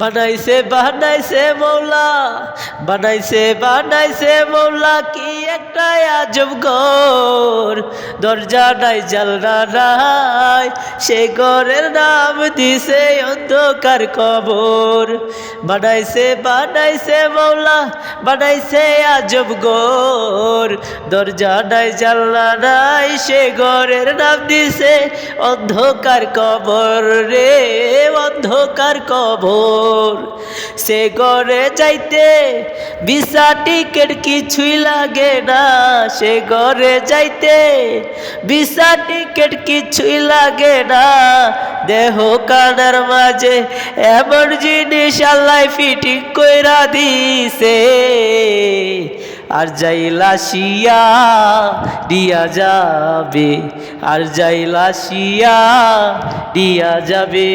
বানাইছে বানাইছে মৌলা, বানাইছে মৌলা কি একটা আজব ঘর। দরজা নাই জানলা নাই, সে ঘরের নাম দিছে অন্ধকার কবর। বানাইছে মৌলা, বানাইছে আজব ঘর। দরজা নাই জানলা নাই, সে ঘরের নাম দিছে অন্ধকার কবর রে, অন্ধকার কবর। সে ঘরে যাইতে ভিসা টিকেট কিছুই লাগে না, সে ঘরে যাইতে ভিসা টিকেট কিছুই লাগে না। দেহ কানার মাঝে এমন জিনিস আল্লাহ ফিটিং কইরা দিছে, আর যাইলা শিয়া দিয়া যাবে, আর যাইলা শিয়া দিয়া যাবে।